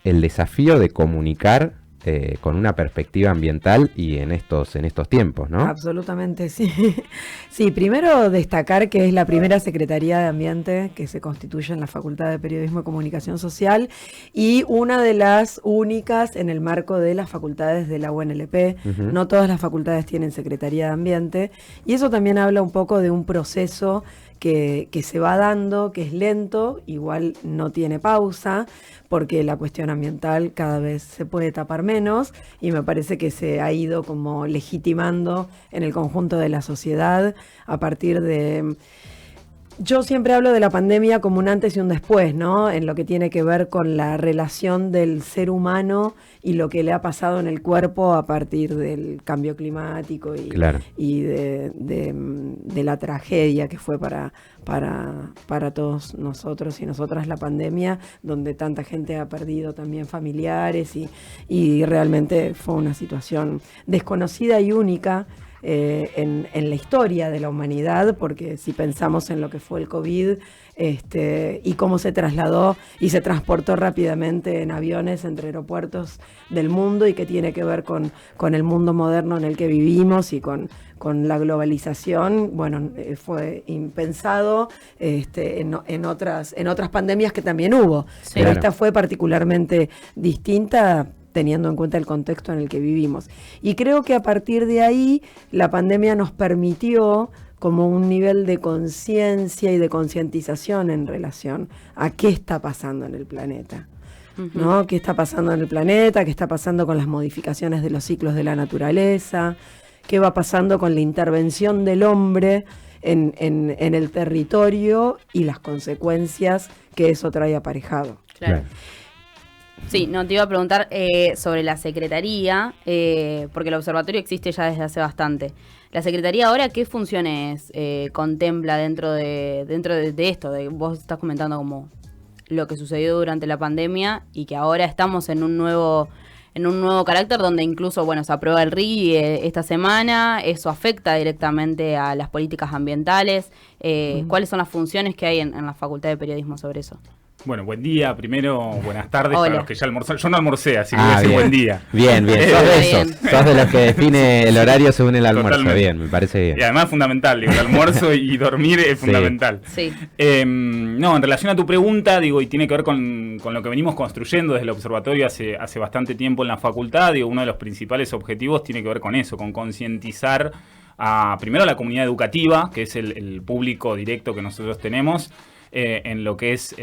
el desafío de comunicar con una perspectiva ambiental y en estos tiempos, ¿no? Absolutamente, sí. Sí, primero destacar que es la primera Secretaría de Ambiente que se constituye en la Facultad de Periodismo y Comunicación Social y una de las únicas en el marco de las facultades de la UNLP. Uh-huh. No todas las facultades tienen Secretaría de Ambiente y eso también habla un poco de un proceso que se va dando, que es lento, igual no tiene pausa, porque la cuestión ambiental cada vez se puede tapar menos y me parece que se ha ido como legitimando en el conjunto de la sociedad a partir de... Yo siempre hablo de la pandemia como un antes y un después, ¿no? En lo que tiene que ver con la relación del ser humano y lo que le ha pasado en el cuerpo a partir del cambio climático y, claro, y de la tragedia que fue para todos nosotros y nosotras la pandemia, donde tanta gente ha perdido también familiares y realmente fue una situación desconocida y única en la historia de la humanidad, porque si pensamos en lo que fue el COVID y cómo se trasladó y se transportó rápidamente en aviones entre aeropuertos del mundo y que tiene que ver con el mundo moderno en el que vivimos y con la globalización, bueno, fue impensado en otras pandemias que también hubo, sí, pero claro, esta fue particularmente distinta teniendo en cuenta el contexto en el que vivimos. Y creo que a partir de ahí la pandemia nos permitió como un nivel de conciencia y de concientización en relación a qué está pasando en el planeta, ¿no? ¿Qué está pasando en el planeta? ¿Qué está pasando con las modificaciones de los ciclos de la naturaleza? ¿Qué va pasando con la intervención del hombre en el territorio y las consecuencias que eso trae aparejado? Claro. Sí, no, te iba a preguntar sobre la Secretaría, porque el observatorio existe ya desde hace bastante. ¿La Secretaría ahora qué funciones contempla dentro de esto? Vos estás comentando como lo que sucedió durante la pandemia y que ahora estamos en un nuevo carácter donde incluso, bueno, se aprueba el RI esta semana, eso afecta directamente a las políticas ambientales. ¿Cuáles son las funciones que hay en la Facultad de Periodismo sobre eso? Bueno, buen día, primero, buenas tardes. Hola. Para los que ya almorzaron. Yo no almorcé, así que voy a decir buen día. Bien, sos de esos, sos de los que define el horario según el almuerzo. Totalmente. Bien, me parece bien. Y además es fundamental, digo, el almuerzo y dormir es fundamental. Sí. No, en relación a tu pregunta, digo, y tiene que ver con lo que venimos construyendo desde el observatorio hace bastante tiempo en la facultad, digo, uno de los principales objetivos tiene que ver con eso, con concientizar primero a la comunidad educativa, que es el público directo que nosotros tenemos, en lo que es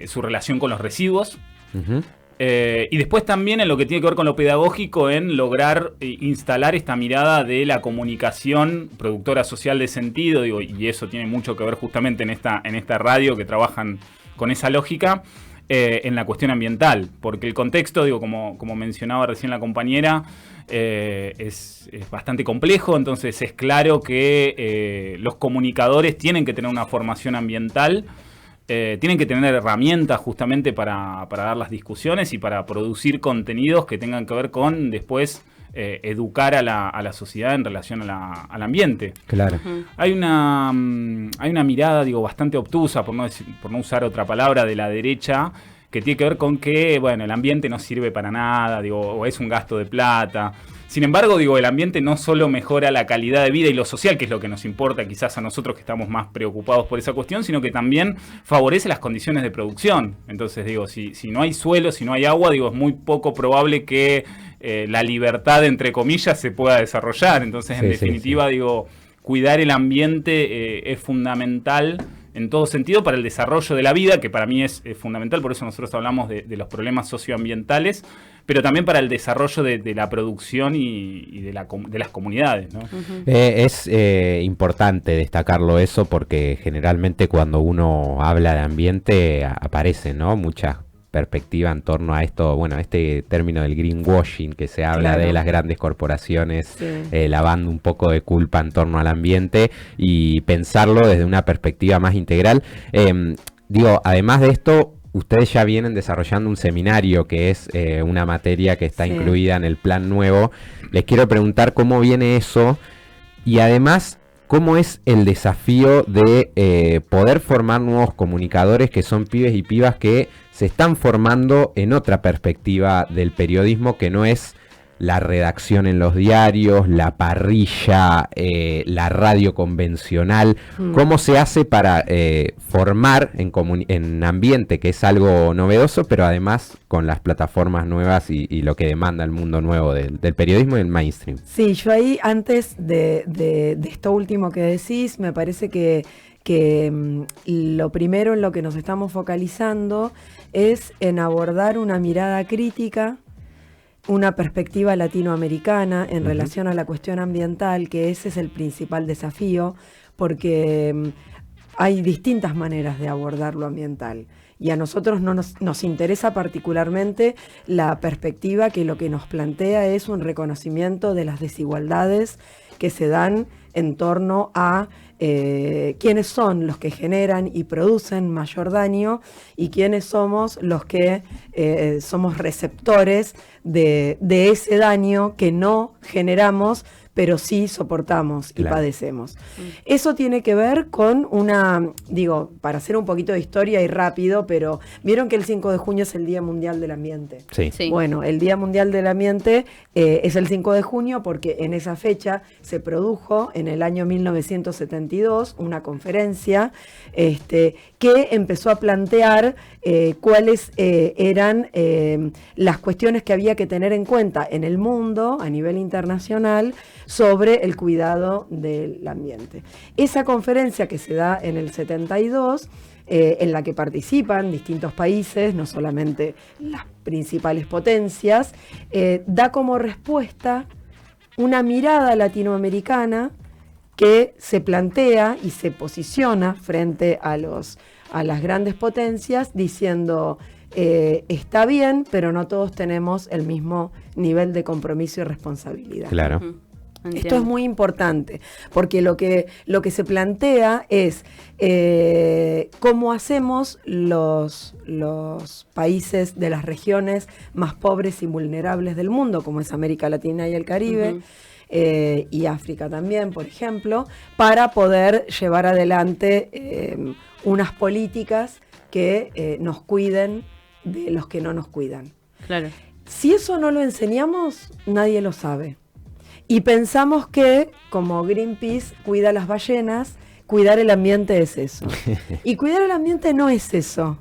su relación con los residuos. Uh-huh. Y después también en lo que tiene que ver con lo pedagógico, en lograr instalar esta mirada de la comunicación productora social de sentido, digo, y eso tiene mucho que ver justamente en esta radio que trabajan con esa lógica, en la cuestión ambiental, porque el contexto, digo, como mencionaba recién la compañera, es bastante complejo, entonces es claro que los comunicadores tienen que tener una formación ambiental, tienen que tener herramientas justamente para dar las discusiones y para producir contenidos que tengan que ver con después educar a la sociedad en relación al ambiente. Claro. Uh-huh. Hay una mirada, digo, bastante obtusa, por no usar otra palabra, de la derecha, que tiene que ver con que, bueno, el ambiente no sirve para nada, digo, o es un gasto de plata. Sin embargo, digo, el ambiente no solo mejora la calidad de vida y lo social, que es lo que nos importa quizás a nosotros que estamos más preocupados por esa cuestión, sino que también favorece las condiciones de producción. Entonces, digo, si no hay suelo, si no hay agua, digo, es muy poco probable que la libertad, entre comillas, se pueda desarrollar. Entonces, en definitiva, digo, cuidar el ambiente es fundamental en todo sentido para el desarrollo de la vida, que para mí es fundamental, por eso nosotros hablamos de los problemas socioambientales, pero también para el desarrollo de la producción y de las comunidades, ¿no? Uh-huh. Es importante destacarlo eso, porque generalmente cuando uno habla de ambiente aparece, ¿no?, mucha perspectiva en torno a esto, bueno, este término del greenwashing, que se habla, claro, de las grandes corporaciones, sí, lavando un poco de culpa en torno al ambiente, y pensarlo desde una perspectiva más integral. Digo, además de esto, ustedes ya vienen desarrollando un seminario que es una materia que está, sí, incluida en el plan nuevo. Les quiero preguntar cómo viene eso y además ¿cómo es el desafío de poder formar nuevos comunicadores que son pibes y pibas que se están formando en otra perspectiva del periodismo que no es la redacción en los diarios, la parrilla, la radio convencional? ¿Cómo se hace para formar en ambiente, que es algo novedoso, pero además con las plataformas nuevas y lo que demanda el mundo nuevo del periodismo y el mainstream? Sí, yo ahí, antes de esto último que decís, me parece que lo primero en lo que nos estamos focalizando es en abordar una mirada crítica, una perspectiva latinoamericana en relación a la cuestión ambiental, que ese es el principal desafío, porque hay distintas maneras de abordar lo ambiental. Y a nosotros no nos interesa particularmente la perspectiva que lo que nos plantea es un reconocimiento de las desigualdades que se dan en torno a quiénes son los que generan y producen mayor daño y quiénes somos los que somos receptores de ese daño que no generamos, pero sí soportamos y padecemos. Eso tiene que ver con para hacer un poquito de historia y rápido, pero vieron que el 5 de junio es el Día Mundial del Ambiente. Sí. Bueno, el Día Mundial del Ambiente es el 5 de junio porque en esa fecha se produjo en el año 1972 una conferencia que empezó a plantear cuáles eran las cuestiones que había que tener en cuenta en el mundo a nivel internacional sobre el cuidado del ambiente. Esa conferencia que se da en el 72, en la que participan distintos países, no solamente las principales potencias, da como respuesta una mirada latinoamericana que se plantea y se posiciona frente a las grandes potencias diciendo está bien, pero no todos tenemos el mismo nivel de compromiso y responsabilidad. Claro. Entiendo. Esto es muy importante, porque lo que se plantea es cómo hacemos los países de las regiones más pobres y vulnerables del mundo, como es América Latina y el Caribe, y África también, por ejemplo, para poder llevar adelante unas políticas que nos cuiden de los que no nos cuidan. Claro. Si eso no lo enseñamos, nadie lo sabe. Y pensamos que, como Greenpeace cuida las ballenas, cuidar el ambiente es eso. Y cuidar el ambiente no es eso.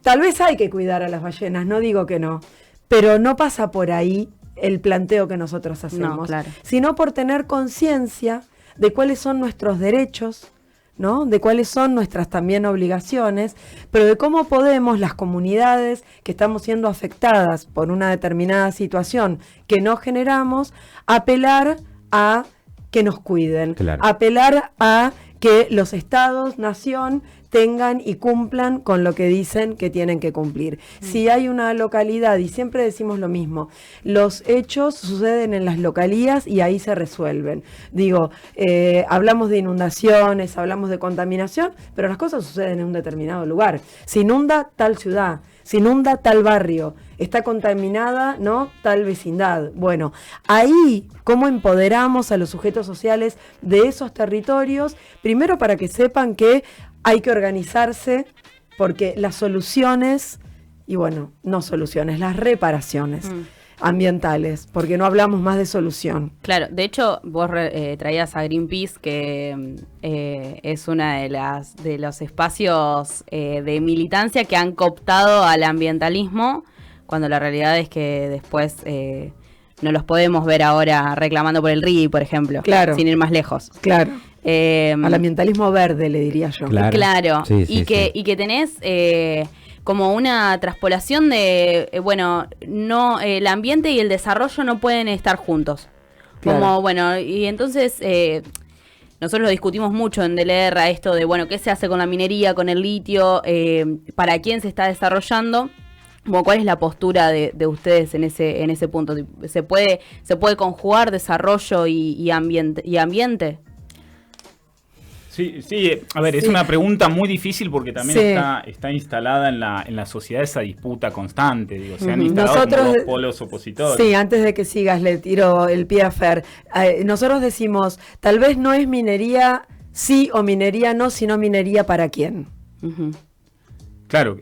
Tal vez hay que cuidar a las ballenas, no digo que no, pero no pasa por ahí el planteo que nosotros hacemos, No, claro. sino por tener conciencia de cuáles son nuestros derechos, ¿no? De cuáles son nuestras también obligaciones, pero de cómo podemos las comunidades que estamos siendo afectadas por una determinada situación que no generamos, apelar a que nos cuiden, Claro. apelar a que los estados, nación, tengan y cumplan con lo que dicen que tienen que cumplir. Si hay una localidad, y siempre decimos lo mismo, los hechos suceden en las localías y ahí se resuelven. Digo, hablamos de inundaciones, hablamos de contaminación, pero las cosas suceden en un determinado lugar. Se inunda tal ciudad, se inunda tal barrio, está contaminada, ¿no?, tal vecindad. Bueno, ahí, ¿cómo empoderamos a los sujetos sociales de esos territorios? Primero, para que sepan que hay que organizarse, porque las soluciones, y bueno, no soluciones, las reparaciones ambientales, porque no hablamos más de solución. Claro, de hecho, vos traías a Greenpeace, que es una de los espacios de militancia que han cooptado al ambientalismo, cuando la realidad es que después no los podemos ver ahora reclamando por el RIGI, por ejemplo, Claro. sin ir más lejos. Claro. Al ambientalismo verde, le diría yo. Claro. Sí, y que tenés como una traspolación de, no, el ambiente y el desarrollo no pueden estar juntos. Claro. Como, bueno, y entonces nosotros lo discutimos mucho en DLR, a esto de, bueno, qué se hace con la minería, con el litio, para quién se está desarrollando. Como, ¿cuál es la postura de ustedes en ese punto? ¿Se puede conjugar desarrollo y ambiente? Sí, a ver, es una pregunta muy difícil porque también está instalada en la sociedad esa disputa constante, digo, se han instalado como dos polos opositores. Sí, antes de que sigas le tiro el pie a Fer. Nosotros decimos, tal vez no es minería sí o minería no, sino minería para quién. Claro,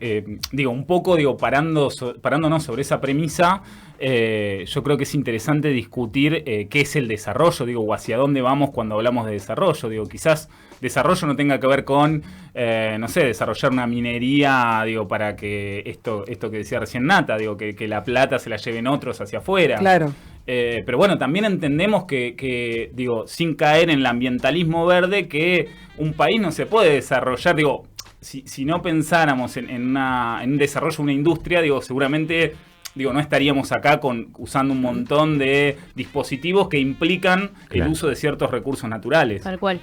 un poco parándonos sobre esa premisa, yo creo que es interesante discutir qué es el desarrollo, o hacia dónde vamos cuando hablamos de desarrollo. Quizás desarrollo no tenga que ver con, desarrollar una minería, para que esto que decía recién Nata, que la plata se la lleven otros hacia afuera. Claro. Pero bueno, también entendemos que, sin caer en el ambientalismo verde, que un país no se puede desarrollar, si no pensáramos en un desarrollo de una industria, seguramente no estaríamos acá usando un montón de dispositivos que implican el uso de ciertos recursos naturales. Tal cual.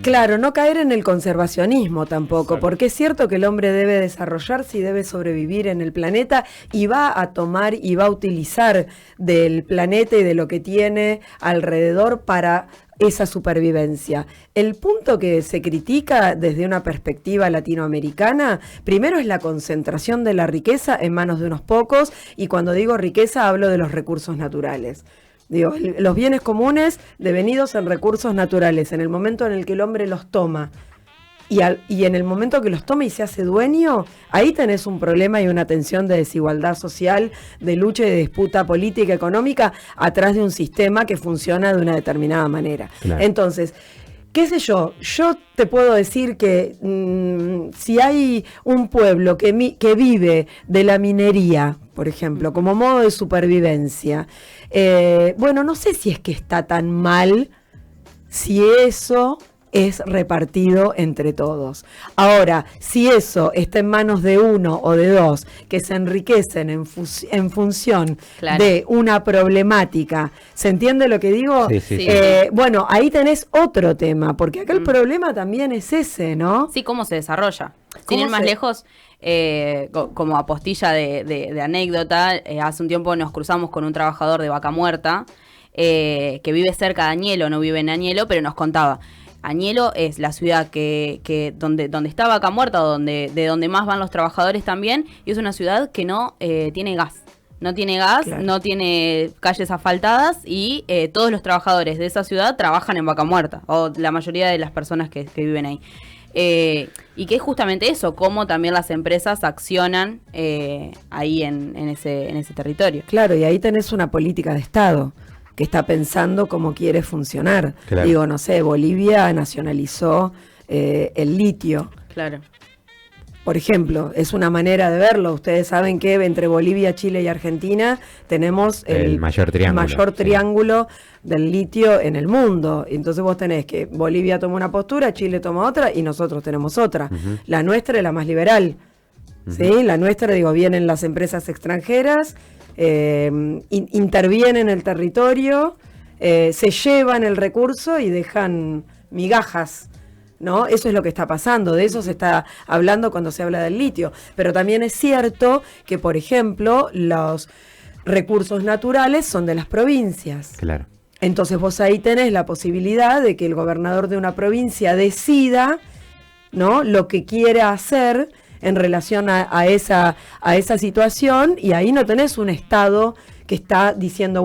Claro, no caer en el conservacionismo tampoco, Exacto. porque es cierto que el hombre debe desarrollarse y debe sobrevivir en el planeta y va a tomar y va a utilizar del planeta y de lo que tiene alrededor para esa supervivencia. El punto que se critica desde una perspectiva latinoamericana, primero es la concentración de la riqueza en manos de unos pocos, y cuando digo riqueza hablo de los recursos naturales. Los bienes comunes devenidos en recursos naturales, en el momento en el que el hombre los toma y en el momento que los toma y se hace dueño, ahí tenés un problema y una tensión de desigualdad social, de lucha y de disputa política, económica, atrás de un sistema que funciona de una determinada manera. Claro. Entonces, qué sé yo te puedo decir que si hay un pueblo que vive de la minería, por ejemplo, como modo de supervivencia, no sé si es que está tan mal si eso es repartido entre todos. Ahora, si eso está en manos de uno o de dos que se enriquecen en función de una problemática, ¿se entiende lo que digo? Sí. Ahí tenés otro tema, porque acá el problema también es ese, ¿no? Sí, cómo se desarrolla. Sin ir más lejos, como apostilla de anécdota, hace un tiempo nos cruzamos con un trabajador de Vaca Muerta que vive cerca de Añelo, no vive en Añelo, pero nos contaba. Añelo es la ciudad donde está Vaca Muerta, de donde más van los trabajadores también, y es una ciudad que no tiene gas. No tiene gas, claro. No tiene calles asfaltadas, y todos los trabajadores de esa ciudad trabajan en Vaca Muerta, o la mayoría de las personas que viven ahí. Y que es justamente eso, cómo también las empresas accionan ahí en ese territorio. Claro, y ahí tenés una política de Estado que está pensando cómo quiere funcionar. Claro. Bolivia nacionalizó el litio. Claro. Por ejemplo, es una manera de verlo. Ustedes saben que entre Bolivia, Chile y Argentina tenemos el mayor triángulo del litio en el mundo. Entonces vos tenés que Bolivia toma una postura, Chile toma otra y nosotros tenemos otra. Uh-huh. La nuestra es la más liberal. Uh-huh. ¿Sí? La nuestra, vienen las empresas extranjeras, intervienen en el territorio, se llevan el recurso y dejan migajas, ¿no? Eso es lo que está pasando, de eso se está hablando cuando se habla del litio. Pero también es cierto que, por ejemplo, los recursos naturales son de las provincias. Claro. Entonces vos ahí tenés la posibilidad de que el gobernador de una provincia decida, ¿no?, lo que quiere hacer en relación a esa situación, y ahí no tenés un Estado que está diciendo,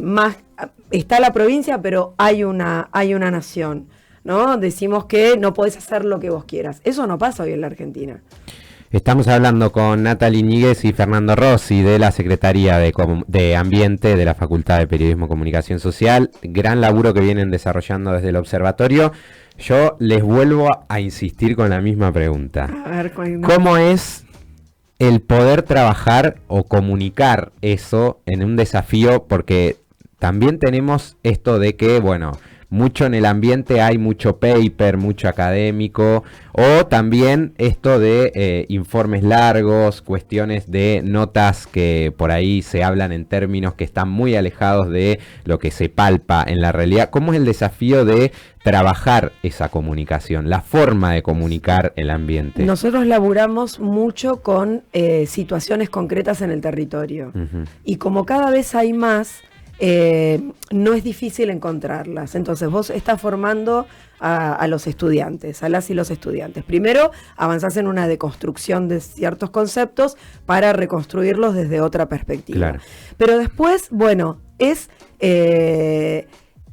más está la provincia, pero hay una nación, ¿no? Decimos que no podés hacer lo que vos quieras. Eso no pasa hoy en la Argentina. Estamos hablando con Natalie Ñíguez y Fernando Rossi de la Secretaría de Ambiente de la Facultad de Periodismo y Comunicación Social. Gran laburo que vienen desarrollando desde el observatorio. Yo les vuelvo a insistir con la misma pregunta. A ver, ¿cómo es el poder trabajar o comunicar eso en un desafío? Porque también tenemos esto de que, mucho en el ambiente hay mucho paper, mucho académico, o también esto de informes largos, cuestiones de notas que por ahí se hablan en términos que están muy alejados de lo que se palpa en la realidad. ¿Cómo es el desafío de trabajar esa comunicación, la forma de comunicar el ambiente? Nosotros laburamos mucho con situaciones concretas en el territorio. Uh-huh. Y como cada vez hay más, no es difícil encontrarlas. Entonces vos estás formando a los estudiantes, a las y los estudiantes. Primero avanzás en una deconstrucción de ciertos conceptos para reconstruirlos desde otra perspectiva. Claro. Pero después, bueno, es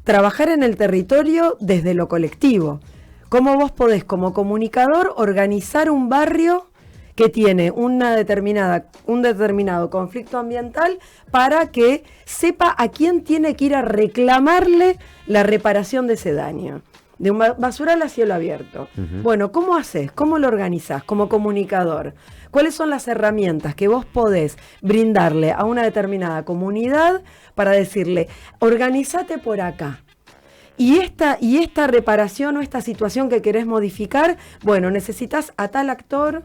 trabajar en el territorio desde lo colectivo. ¿Cómo vos podés, como comunicador, organizar un barrio que tiene un determinado conflicto ambiental para que sepa a quién tiene que ir a reclamarle la reparación de ese daño? De un basural a cielo abierto. Bueno, ¿cómo haces? ¿Cómo lo organizás como comunicador? ¿Cuáles son las herramientas que vos podés brindarle a una determinada comunidad para decirle, organízate por acá? Y esta reparación o esta situación que querés modificar, bueno, necesitas a tal actor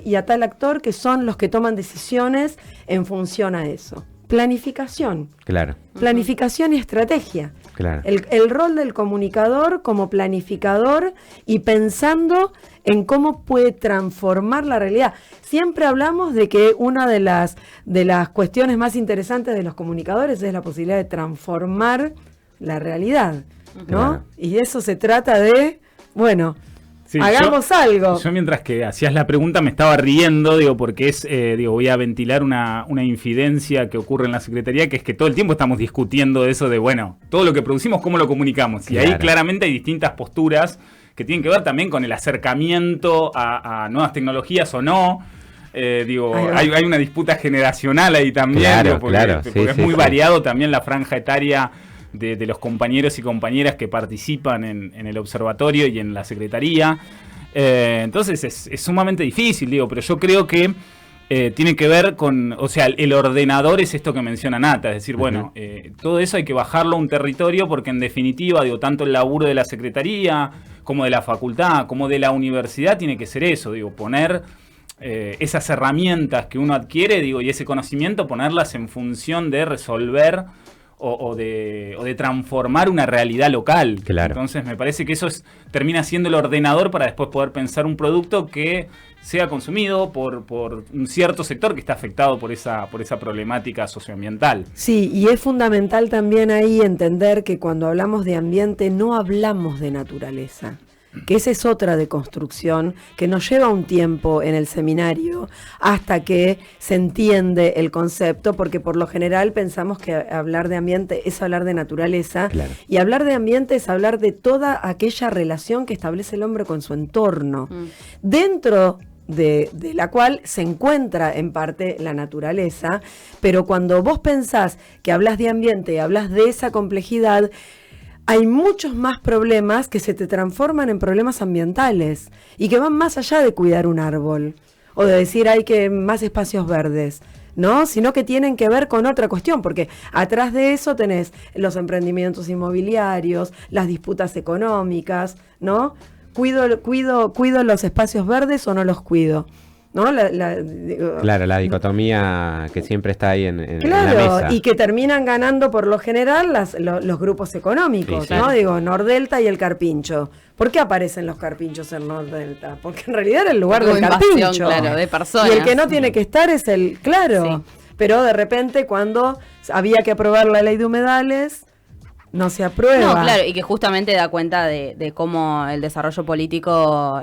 y a tal actor que son los que toman decisiones en función a eso. Planificación. Claro. Planificación y estrategia. Claro. El rol del comunicador como planificador y pensando en cómo puede transformar la realidad. Siempre hablamos de que una de las cuestiones más interesantes de los comunicadores es la posibilidad de transformar la realidad, ¿no? Claro. Y de eso se trata de, bueno, Sí, hagamos algo. Yo mientras que hacías la pregunta me estaba riendo, porque es, voy a ventilar una infidencia que ocurre en la Secretaría, que es que todo el tiempo estamos discutiendo de eso de, bueno, todo lo que producimos, cómo lo comunicamos. Claro. Y ahí claramente hay distintas posturas que tienen que ver también con el acercamiento a nuevas tecnologías o no. Hay una disputa generacional ahí también, Claro, porque es muy sí. variado también la franja etaria de los compañeros y compañeras que participan en el observatorio y en la secretaría. Entonces es sumamente difícil, pero yo creo que tiene que ver con, o sea, el ordenador es esto que menciona Nata, es decir, bueno, todo eso hay que bajarlo a un territorio porque en definitiva, tanto el laburo de la secretaría como de la facultad, como de la universidad tiene que ser eso, poner esas herramientas que uno adquiere, y ese conocimiento, ponerlas en función de resolver o de transformar una realidad local. Claro. Entonces me parece que eso termina siendo el ordenador para después poder pensar un producto que sea consumido por un cierto sector que está afectado por esa problemática socioambiental. Sí, y es fundamental también ahí entender que cuando hablamos de ambiente no hablamos de naturaleza, que esa es otra deconstrucción que nos lleva un tiempo en el seminario hasta que se entiende el concepto, porque por lo general pensamos que hablar de ambiente es hablar de naturaleza, Claro. y hablar de ambiente es hablar de toda aquella relación que establece el hombre con su entorno, dentro de la cual se encuentra en parte la naturaleza, pero cuando vos pensás que hablas de ambiente y hablas de esa complejidad, hay muchos más problemas que se te transforman en problemas ambientales y que van más allá de cuidar un árbol o de decir hay que más espacios verdes, ¿no? Sino que tienen que ver con otra cuestión, porque atrás de eso tenés los emprendimientos inmobiliarios, las disputas económicas, ¿no? ¿Cuido los espacios verdes o no los cuido? ¿No? Claro, la dicotomía que siempre está ahí en la mesa. Y que terminan ganando por lo general los grupos económicos, Sí, ¿no? claro. Nordelta y el Carpincho. ¿Por qué aparecen los carpinchos en Nordelta? Porque en realidad era el lugar Hubo del invasión, carpincho. claro, de personas. Y el que no tiene que estar es el, claro. Sí. Pero de repente cuando había que aprobar la ley de humedales, no se aprueba. No, claro, y que justamente da cuenta de cómo el desarrollo político,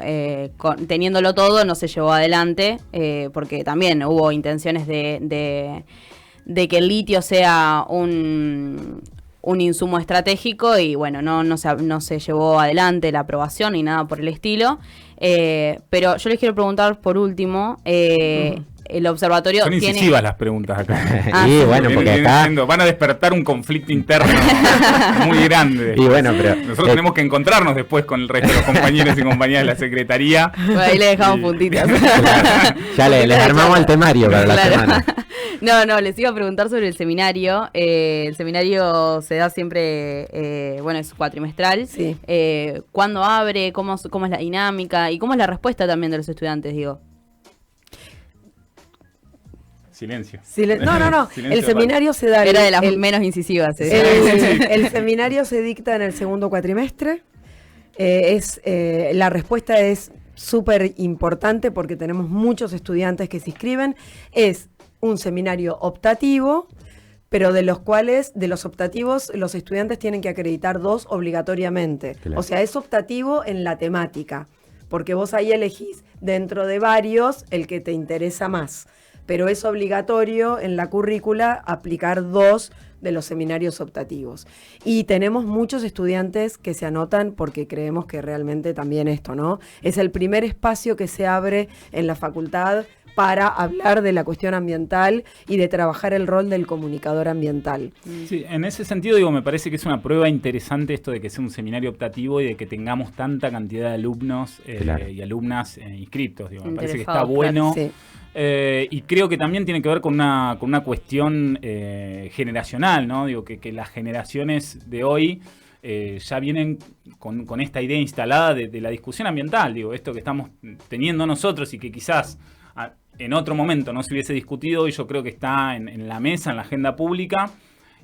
teniéndolo todo, no se llevó adelante, porque también hubo intenciones de que el litio sea un insumo estratégico y bueno, no se llevó adelante la aprobación ni nada por el estilo. Pero yo les quiero preguntar por último, el observatorio Son tiene... incisivas las preguntas acá. Y bueno, porque Vienen acá... siendo- van a despertar un conflicto interno muy grande. Y bueno, pero... Nosotros tenemos que encontrarnos después con el resto de los compañeros y compañeras de la secretaría. Bueno, ahí le dejamos puntitas. Claro, ya les armamos el temario para la Claro. semana. No, les iba a preguntar sobre el seminario. El seminario se da siempre, es cuatrimestral. Sí. ¿Cuándo abre? ¿Cómo es la dinámica? ¿Y cómo es la respuesta también de los estudiantes, digo? Silencio. No. Silencio El seminario se da... Era de las el- menos incisivas. El seminario se dicta en el segundo cuatrimestre. La respuesta es súper importante porque tenemos muchos estudiantes que se inscriben. Es un seminario optativo pero de los cuales, de los optativos, los estudiantes tienen que acreditar 2 obligatoriamente. Claro. O sea, es optativo en la temática, porque vos ahí elegís dentro de varios el que te interesa más, pero es obligatorio en la currícula aplicar 2 de los seminarios optativos. Y tenemos muchos estudiantes que se anotan porque creemos que realmente también esto, ¿no? Es el primer espacio que se abre en la facultad para hablar de la cuestión ambiental y de trabajar el rol del comunicador ambiental. Sí, en ese sentido, digo, me parece que es una prueba interesante esto de que sea un seminario optativo y de que tengamos tanta cantidad de alumnos Claro. y alumnas inscriptos. Digo, me parece que está Interesados, bueno. Sí. Y creo que también tiene que ver con una cuestión generacional, ¿no? Digo, que las generaciones de hoy ya vienen con esta idea instalada de la discusión ambiental. Digo, esto que estamos teniendo nosotros y que quizás en otro momento no se hubiese discutido, y yo creo que está en la mesa, en la agenda pública,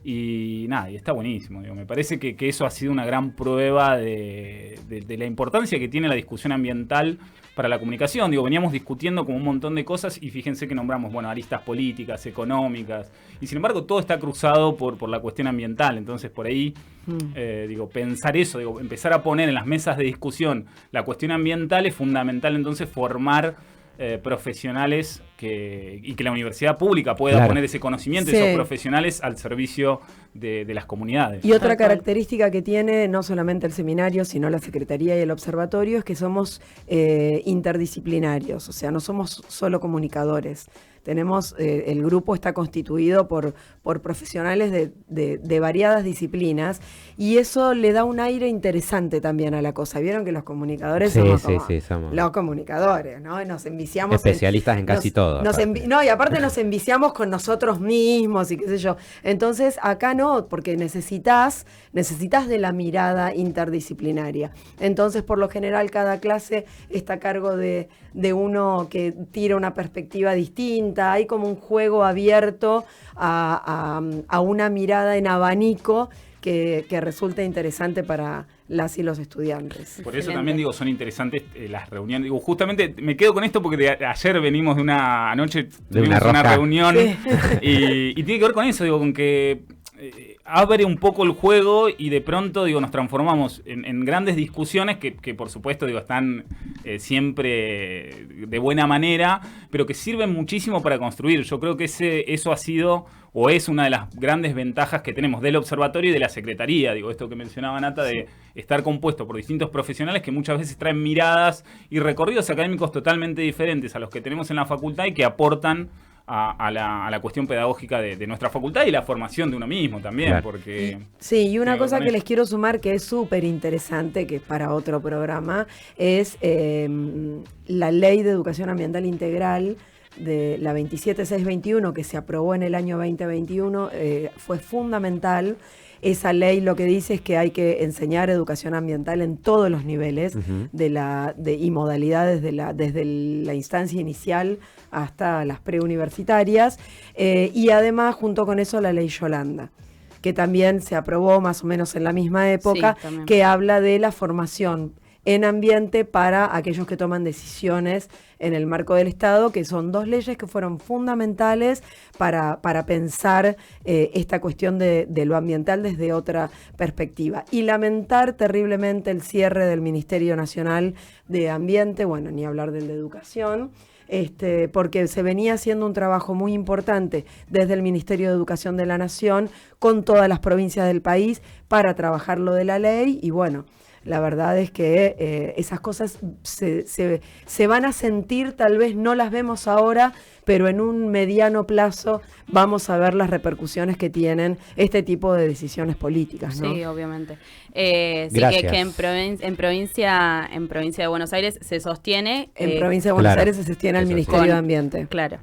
y nada, y está buenísimo. Digo, me parece que eso ha sido una gran prueba de la importancia que tiene la discusión ambiental para la comunicación. Digo, veníamos discutiendo como un montón de cosas y fíjense que nombramos, bueno, aristas políticas, económicas, y sin embargo todo está cruzado por la cuestión ambiental. Entonces por ahí, digo, pensar eso, digo, empezar a poner en las mesas de discusión la cuestión ambiental es fundamental. Entonces formar profesionales y que la universidad pública pueda Claro. poner ese conocimiento, Sí. esos profesionales al servicio de las comunidades. Y otra Tal cual. característica que tiene no solamente el seminario, sino la Secretaría y el Observatorio, es que somos interdisciplinarios, o sea, no somos solo comunicadores. Tenemos, el grupo está constituido por profesionales de variadas disciplinas, y eso le da un aire interesante también a la cosa. Vieron que los comunicadores Sí, somos, sí, como sí, somos los comunicadores, ¿no? Nos enviciamos especialistas en casi todo. aparte. no, y aparte nos enviciamos con nosotros mismos y qué sé yo. Entonces, acá no, porque necesitas de la mirada interdisciplinaria. Entonces, por lo general, cada clase está a cargo de uno que tira una perspectiva distinta. Hay como un juego abierto a una mirada en abanico que resulta interesante para las y los estudiantes. Por eso Excelente. también digo, son interesantes las reuniones. Digo, justamente me quedo con esto porque ayer venimos anoche tuvimos una rosca. reunión Sí. y tiene que ver con eso, digo, con que abre un poco el juego y de pronto, digo, nos transformamos en grandes discusiones que por supuesto, digo, están siempre de buena manera, pero que sirven muchísimo para construir. Yo creo que eso ha sido o es una de las grandes ventajas que tenemos del observatorio y de la secretaría. Digo, esto que mencionaba Nata, de estar compuesto por distintos profesionales que muchas veces traen miradas y recorridos académicos totalmente diferentes a los que tenemos en la facultad y que aportan a la cuestión pedagógica de nuestra facultad y la formación de uno mismo también, Claro. porque... Sí, y una tiene cosa con que eso. les quiero sumar que es súper interesante, que es para otro programa, es la Ley de Educación Ambiental Integral de la 27621, que se aprobó en el año 2021, fue fundamental. Esa ley lo que dice es que hay que enseñar educación ambiental en todos los niveles Ujú. y modalidades desde la instancia inicial hasta las preuniversitarias, y además junto con eso la ley Yolanda, que también se aprobó más o menos en la misma época, Sí, también. que habla de la formación en ambiente para aquellos que toman decisiones en el marco del Estado, que son 2 leyes que fueron fundamentales para pensar esta cuestión de lo ambiental desde otra perspectiva. Y lamentar terriblemente el cierre del Ministerio Nacional de Ambiente, bueno, ni hablar del de Educación, porque se venía haciendo un trabajo muy importante desde el Ministerio de Educación de la Nación con todas las provincias del país para trabajar lo de la ley, y bueno, la verdad es que esas cosas se van a sentir, tal vez no las vemos ahora, pero en un mediano plazo vamos a ver las repercusiones que tienen este tipo de decisiones políticas, ¿no? Sí, obviamente. Sí, Gracias. que en provincia de Buenos Aires se sostiene. En provincia de Buenos claro, Aires se sostiene el eso sí. Ministerio de Con- Ambiente. Claro.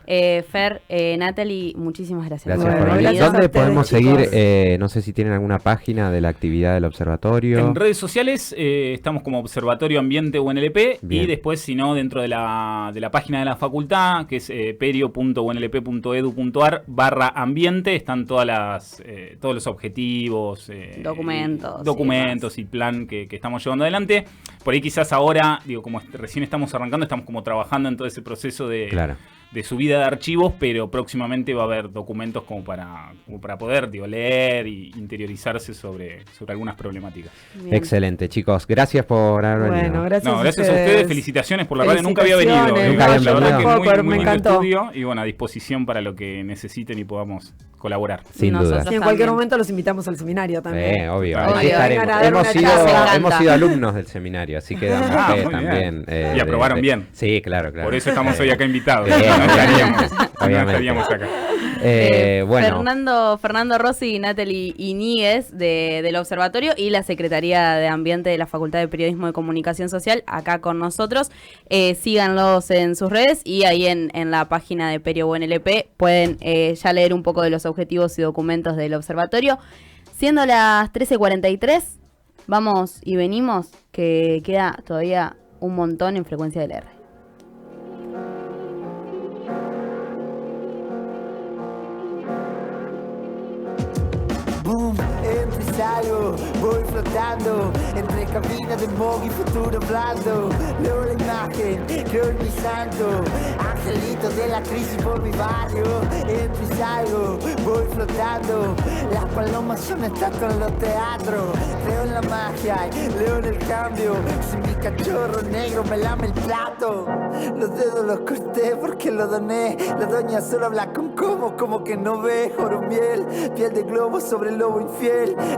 Fer, Natalie, muchísimas gracias. Gracias Bueno, por venir. gracias a ¿Dónde ustedes, podemos chicos. seguir? No sé si tienen alguna página de la actividad del observatorio. En redes sociales estamos como Observatorio Ambiente UNLP Bien. y después, si no, dentro de la página de la facultad, que es perio.unlp.edu.ar/ambiente, están todos los objetivos, Documentos documentos y plan que estamos llevando adelante. por ahí quizás ahora, digo, como recién estamos arrancando, estamos como trabajando en todo ese proceso de subida de archivos, pero próximamente va a haber documentos como para poder, digo, leer y interiorizarse sobre algunas problemáticas. Bien. Excelente, chicos. Gracias por haber venido. Bueno, gracias, gracias a ustedes. Felicitaciones por la radio. Nunca había venido. La verdad que muy lindo estudio y bueno, a disposición para lo que necesiten y podamos colaborar. Sin duda. Y en cualquier momento los invitamos al seminario también. Obvio. Hemos sido alumnos del seminario, así que damos fe también. Y aprobaron bien. Sí, claro. Por eso estamos hoy acá invitados. No estaríamos acá. Bueno. Fernando Rossi y Natalie Iñiguez del Observatorio y la Secretaría de Ambiente de la Facultad de Periodismo y Comunicación Social acá con nosotros. Síganlos en sus redes y ahí en la página de Perio UNLP pueden ya leer un poco de los objetivos y documentos del Observatorio. Siendo las 13:43, vamos y venimos, que queda todavía un montón en Frecuencia del R. Boom, entro y salgo, voy flotando entre cabinas de Moog y futuro blando. Leo la imagen, creo en mi santo, angelitos de la crisis por mi barrio. Entro y salgo, voy flotando, las palomas son estatuas en los teatros. Creo en la magia y leo en el cambio. Si mi cachorro negro me lame el plato, los dedos los corté porque lo doné. La doña solo habla con como que no ve. Oro miel, piel de globo sobre el lobo infiel.